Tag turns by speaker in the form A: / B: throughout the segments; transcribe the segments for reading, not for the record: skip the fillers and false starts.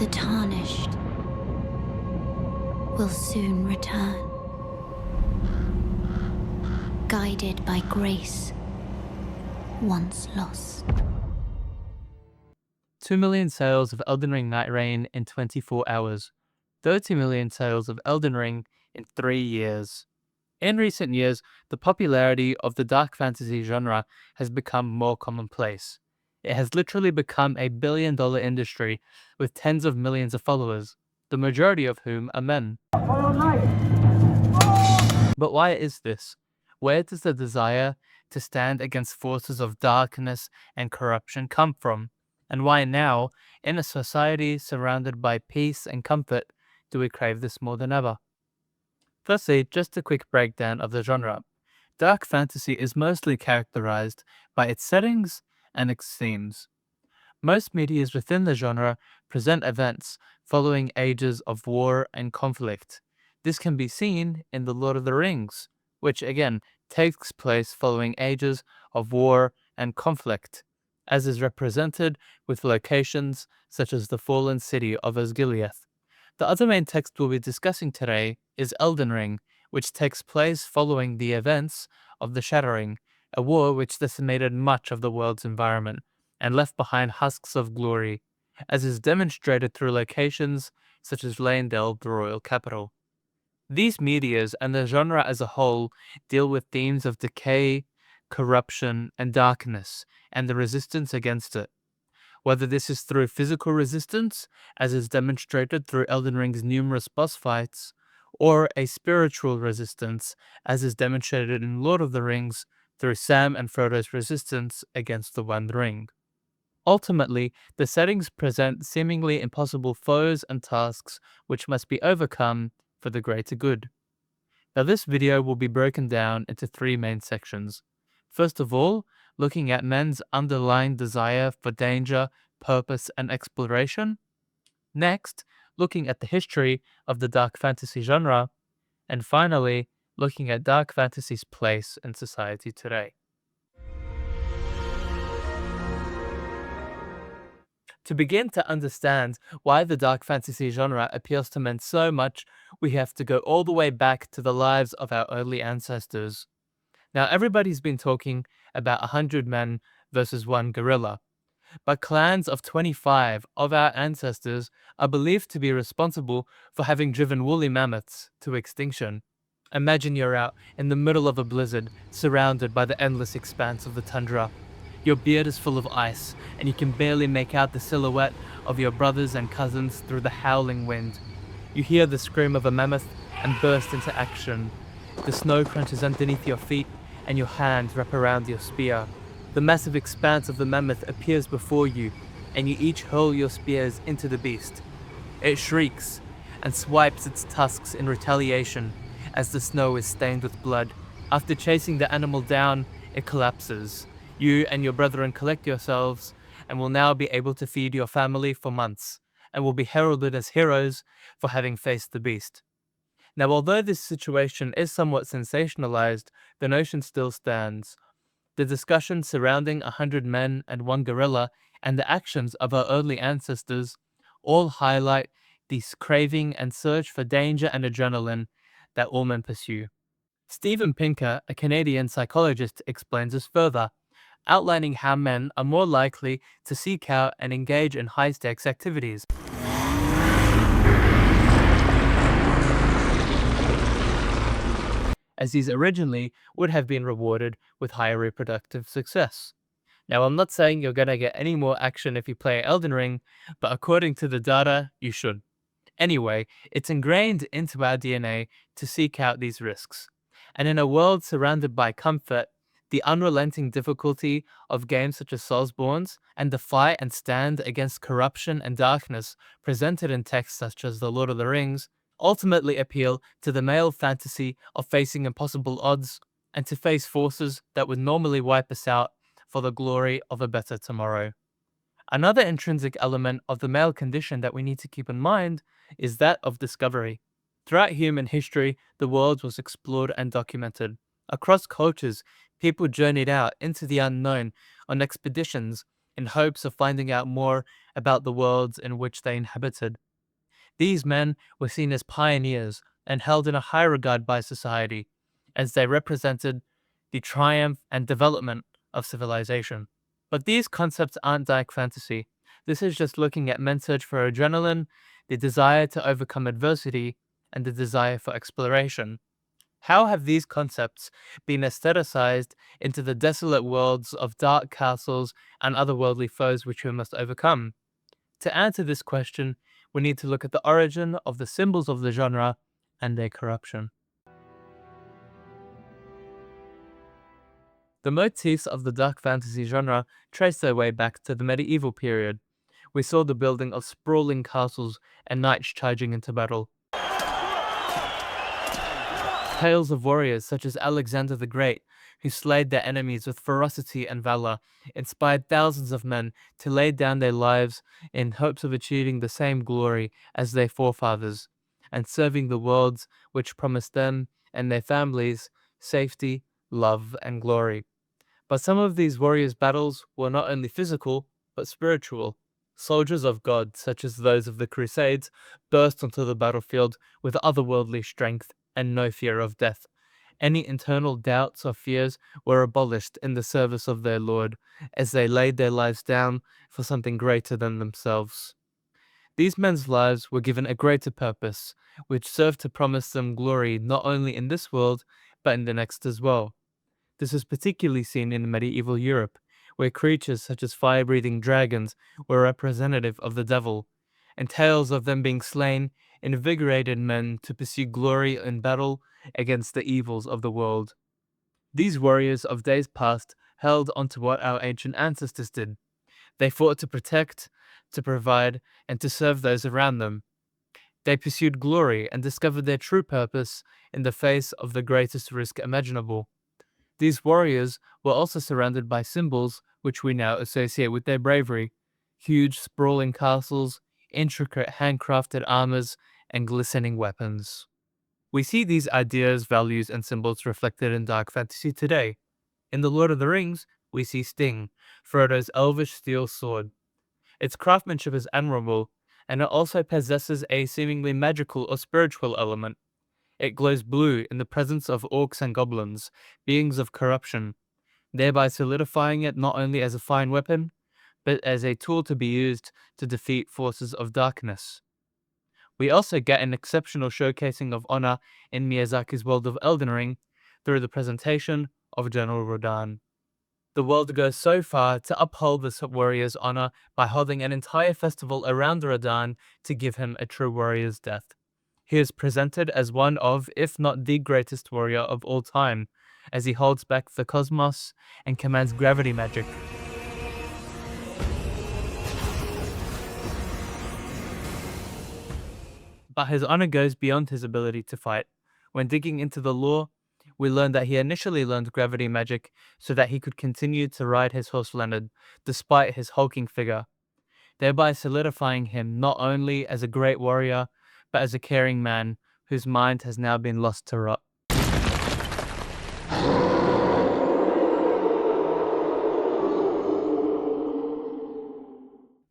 A: The tarnished will soon return, guided by grace once lost.
B: 2 million sales of Elden Ring Night Rain in 24 hours. 30 million sales of Elden Ring in 3 years. In recent years, the popularity of the dark fantasy genre has become more commonplace. It has literally become a billion-dollar industry with tens of millions of followers, the majority of whom are men. But why is this? Where does the desire to stand against forces of darkness and corruption come from? And why now, in a society surrounded by peace and comfort, do we crave this more than ever? Firstly, just a quick breakdown of the genre. Dark fantasy is mostly characterized by its settings and its themes. Most medias within the genre present events following ages of war and conflict. This can be seen in The Lord of the Rings, which again takes place following ages of war and conflict, as is represented with locations such as the fallen city of Osgiliath. The other main text we'll be discussing today is Elden Ring, which takes place following the events of the Shattering, a war which decimated much of the world's environment and left behind husks of glory, as is demonstrated through locations such as Leyndell, the royal capital. These medias and the genre as a whole deal with themes of decay, corruption, and darkness, and the resistance against it. Whether this is through physical resistance, as is demonstrated through Elden Ring's numerous boss fights, or a spiritual resistance, as is demonstrated in Lord of the Rings through Sam and Frodo's resistance against the One Ring. Ultimately, the settings present seemingly impossible foes and tasks which must be overcome for the greater good. Now this video will be broken down into 3 main sections. First of all, looking at men's underlying desire for danger, purpose, and exploration. Next, looking at the history of the dark fantasy genre. And finally, looking at dark fantasy's place in society today. To begin to understand why the dark fantasy genre appeals to men so much, we have to go all the way back to the lives of our early ancestors. Now, everybody's been talking about 100 men versus 1 gorilla, but clans of 25 of our ancestors are believed to be responsible for having driven woolly mammoths to extinction. Imagine you're out in the middle of a blizzard, surrounded by the endless expanse of the tundra. Your beard is full of ice, and you can barely make out the silhouette of your brothers and cousins through the howling wind. You hear the scream of a mammoth and burst into action. The snow crunches underneath your feet, and your hands wrap around your spear. The massive expanse of the mammoth appears before you, and you each hurl your spears into the beast. It shrieks and swipes its tusks in retaliation as the snow is stained with blood. After chasing the animal down, it collapses. You and your brethren collect yourselves and will now be able to feed your family for months, and will be heralded as heroes for having faced the beast. Now, although this situation is somewhat sensationalized, the notion still stands. The discussion surrounding 100 men and 1 gorilla and the actions of our early ancestors all highlight this craving and search for danger and adrenaline that all men pursue. Steven Pinker, a Canadian psychologist, explains this further, outlining how men are more likely to seek out and engage in high-stakes activities. As these originally would have been rewarded with higher reproductive success. Now, I'm not saying you're gonna get any more action if you play Elden Ring, but according to the data, you should. Anyway, it's ingrained into our DNA to seek out these risks. And in a world surrounded by comfort, the unrelenting difficulty of games such as Soulsborne's and the fight and stand against corruption and darkness presented in texts such as The Lord of the Rings ultimately appeal to the male fantasy of facing impossible odds and to face forces that would normally wipe us out for the glory of a better tomorrow. Another intrinsic element of the male condition that we need to keep in mind is that of discovery. Throughout human history, the world was explored and documented. Across cultures, people journeyed out into the unknown on expeditions in hopes of finding out more about the worlds in which they inhabited. These men were seen as pioneers and held in a high regard by society, as they represented the triumph and development of civilization. But these concepts aren't dark fantasy. This is just looking at men's search for adrenaline, the desire to overcome adversity, and the desire for exploration. How have these concepts been aestheticized into the desolate worlds of dark castles and otherworldly foes which we must overcome? To answer this question, we need to look at the origin of the symbols of the genre and their corruption. The motifs of the dark fantasy genre trace their way back to the medieval period. We saw the building of sprawling castles and knights charging into battle. Tales of warriors such as Alexander the Great, who slayed their enemies with ferocity and valor, inspired thousands of men to lay down their lives in hopes of achieving the same glory as their forefathers, and serving the worlds which promised them and their families safety, love, and glory. But some of these warriors' battles were not only physical, but spiritual. Soldiers of God, such as those of the Crusades, burst onto the battlefield with otherworldly strength and no fear of death. Any internal doubts or fears were abolished in the service of their Lord, as they laid their lives down for something greater than themselves. These men's lives were given a greater purpose, which served to promise them glory not only in this world, but in the next as well. This is particularly seen in medieval Europe, where creatures such as fire-breathing dragons were representative of the devil, and tales of them being slain invigorated men to pursue glory in battle against the evils of the world. These warriors of days past held onto what our ancient ancestors did. They fought to protect, to provide, and to serve those around them. They pursued glory and discovered their true purpose in the face of the greatest risk imaginable. These warriors were also surrounded by symbols which we now associate with their bravery: huge, sprawling castles, intricate handcrafted armors, and glistening weapons. We see these ideas, values, and symbols reflected in dark fantasy today. In The Lord of the Rings, we see Sting, Frodo's elvish steel sword. Its craftsmanship is admirable, and it also possesses a seemingly magical or spiritual element. It glows blue in the presence of orcs and goblins, beings of corruption, thereby solidifying it not only as a fine weapon, but as a tool to be used to defeat forces of darkness. We also get an exceptional showcasing of honor in Miyazaki's world of Elden Ring through the presentation of General Radahn. The world goes so far to uphold this warrior's honor by holding an entire festival around Radahn to give him a true warrior's death. He is presented as one of, if not the greatest warrior of all time, as he holds back the cosmos and commands gravity magic. But his honor goes beyond his ability to fight. When digging into the lore, we learn that he initially learned gravity magic so that he could continue to ride his horse Leonard, despite his hulking figure, thereby solidifying him not only as a great warrior, but as a caring man whose mind has now been lost to rot.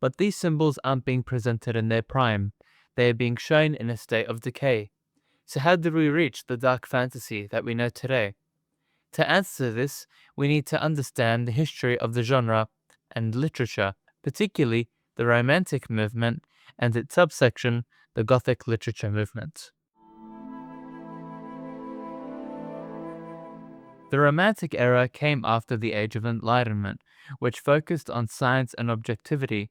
B: But these symbols aren't being presented in their prime. They are being shown in a state of decay. So how did we reach the dark fantasy that we know today? To answer this, we need to understand the history of the genre and literature, particularly the Romantic movement and its subsection, the Gothic literature movement. The Romantic era came after the Age of Enlightenment, which focused on science and objectivity,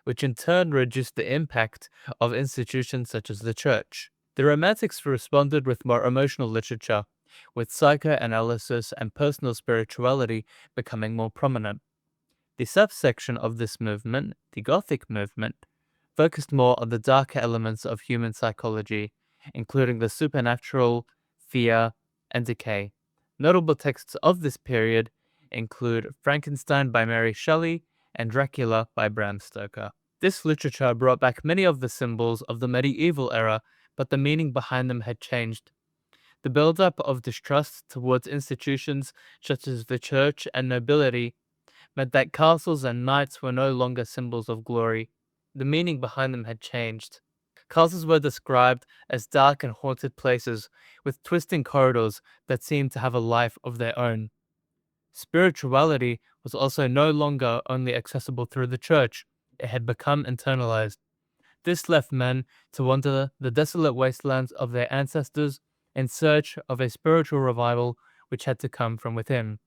B: which in turn reduced the impact of institutions such as the church. The Romantics responded with more emotional literature, with psychoanalysis and personal spirituality becoming more prominent. The subsection of this movement, the Gothic movement, focused more on the darker elements of human psychology, including the supernatural, fear, and decay. Notable texts of this period include Frankenstein by Mary Shelley and Dracula by Bram Stoker. This literature brought back many of the symbols of the medieval era, but the meaning behind them had changed. The build-up of distrust towards institutions such as the church and nobility meant that castles and knights were no longer symbols of glory. the meaning behind them had changed. Castles were described as dark and haunted places with twisting corridors that seemed to have a life of their own. Spirituality was also no longer only accessible through the church, it had become internalized. This left men to wander the desolate wastelands of their ancestors in search of a spiritual revival which had to come from within.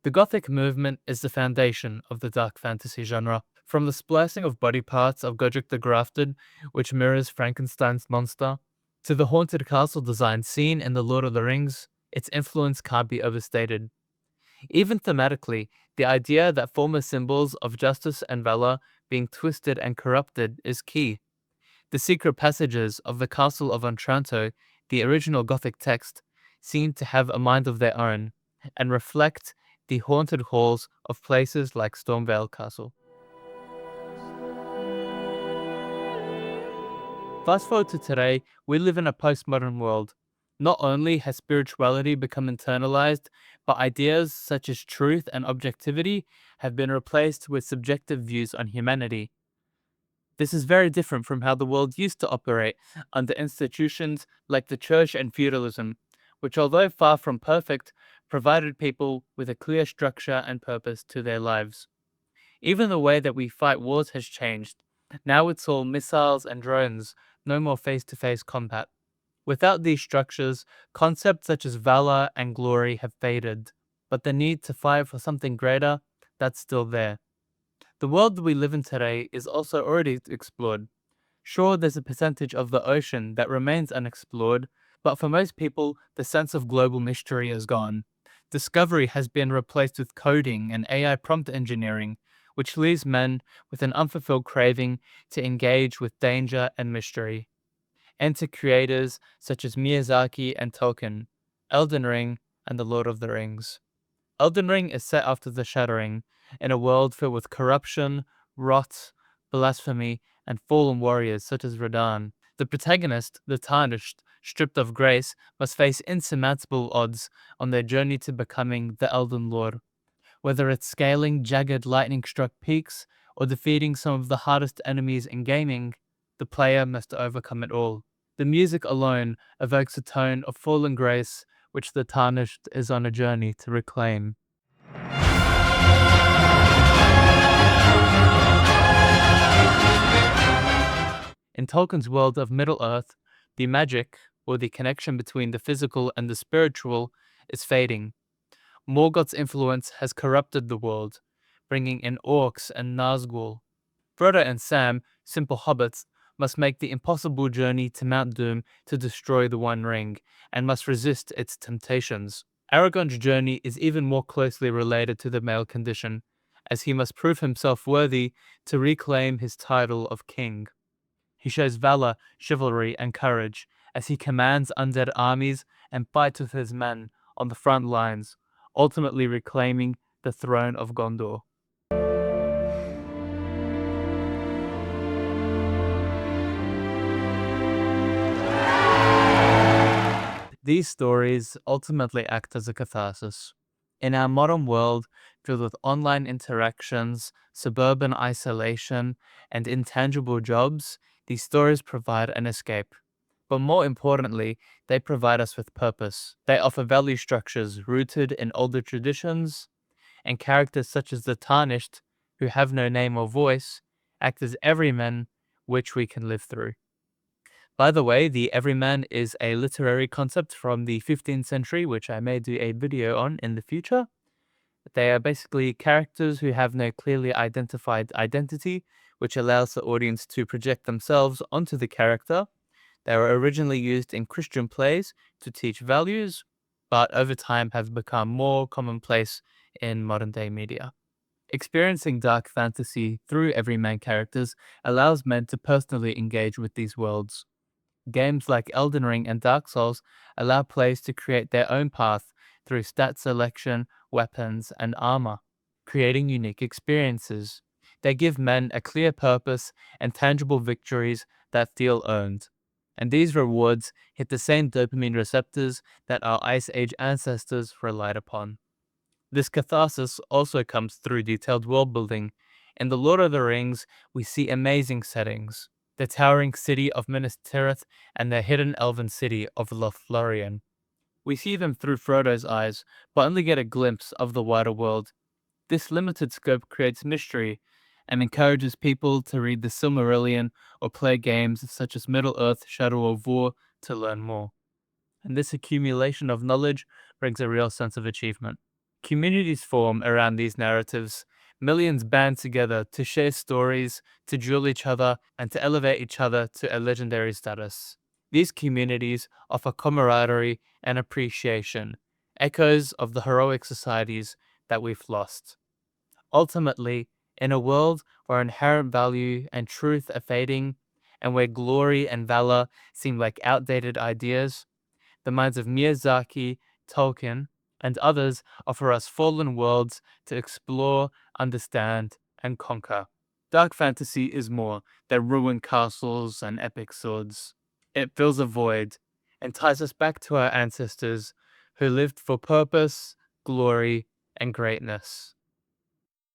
B: The Gothic movement is the foundation of the dark fantasy genre. From the splicing of body parts of Godric the Grafted, which mirrors Frankenstein's monster, to the haunted castle design seen in The Lord of the Rings, its influence can't be overstated. Even thematically, the idea that former symbols of justice and valor being twisted and corrupted is key. The secret passages of the Castle of Otranto, the original Gothic text, seem to have a mind of their own and reflect the haunted halls of places like Stormvale Castle. Fast forward to today, we live in a postmodern world. Not only has spirituality become internalized, but ideas such as truth and objectivity have been replaced with subjective views on humanity. This is very different from how the world used to operate under institutions like the church and feudalism, which, although far from perfect, provided people with a clear structure and purpose to their lives. Even the way that we fight wars has changed. Now it's all missiles and drones, no more face to face combat. Without these structures, concepts such as valor and glory have faded, but the need to fight for something greater, that's still there. The world that we live in today is also already explored. Sure, there's a percentage of the ocean that remains unexplored, but for most people, the sense of global mystery is gone. Discovery has been replaced with coding and AI prompt engineering, which leaves men with an unfulfilled craving to engage with danger and mystery. Enter creators such as Miyazaki and Tolkien, Elden Ring, and The Lord of the Rings. Elden Ring is set after the Shattering, in a world filled with corruption, rot, blasphemy, and fallen warriors such as Radahn. The protagonist, the Tarnished, stripped of grace, must face insurmountable odds on their journey to becoming the Elden Lord. Whether it's scaling jagged lightning-struck peaks or defeating some of the hardest enemies in gaming, the player must overcome it all. The music alone evokes a tone of fallen grace which the Tarnished is on a journey to reclaim. In Tolkien's world of Middle-earth, the magic, or the connection between the physical and the spiritual, is fading. Morgoth's influence has corrupted the world, bringing in orcs and Nazgul. Frodo and Sam, simple hobbits, must make the impossible journey to Mount Doom to destroy the One Ring, and must resist its temptations. Aragorn's journey is even more closely related to the male condition, as he must prove himself worthy to reclaim his title of king. He shows valor, chivalry, and courage as he commands undead armies and fights with his men on the front lines, ultimately reclaiming the throne of Gondor. These stories ultimately act as a catharsis. In our modern world, filled with online interactions, suburban isolation, and intangible jobs, these stories provide an escape. But more importantly, they provide us with purpose. They offer value structures rooted in older traditions, and characters such as the Tarnished, who have no name or voice, act as everymen which we can live through. By the way, the everyman is a literary concept from the 15th century, which I may do a video on in the future. They are basically characters who have no clearly identified identity, which allows the audience to project themselves onto the character. They were originally used in Christian plays to teach values, but over time have become more commonplace in modern day media. Experiencing dark fantasy through everyman characters allows men to personally engage with these worlds. Games like Elden Ring and Dark Souls allow players to create their own path through stat selection, weapons, and armor, creating unique experiences. They give men a clear purpose and tangible victories that feel earned. And these rewards hit the same dopamine receptors that our Ice Age ancestors relied upon. This catharsis also comes through detailed world building. In The Lord of the Rings, we see amazing settings. The towering city of Minas Tirith and the hidden elven city of Lothlorien. We see them through Frodo's eyes, but only get a glimpse of the wider world. This limited scope creates mystery and encourages people to read the Silmarillion or play games such as Middle-earth: Shadow of War to learn more. And this accumulation of knowledge brings a real sense of achievement. Communities form around these narratives. Millions band together to share stories, to duel each other, and to elevate each other to a legendary status. These communities offer camaraderie and appreciation, echoes of the heroic societies that we've lost. Ultimately, in a world where inherent value and truth are fading, and where glory and valor seem like outdated ideas, the minds of Miyazaki, Tolkien, and others offer us fallen worlds to explore, understand, and conquer. Dark fantasy is more than ruined castles and epic swords. It fills a void and ties us back to our ancestors who lived for purpose, glory, and greatness.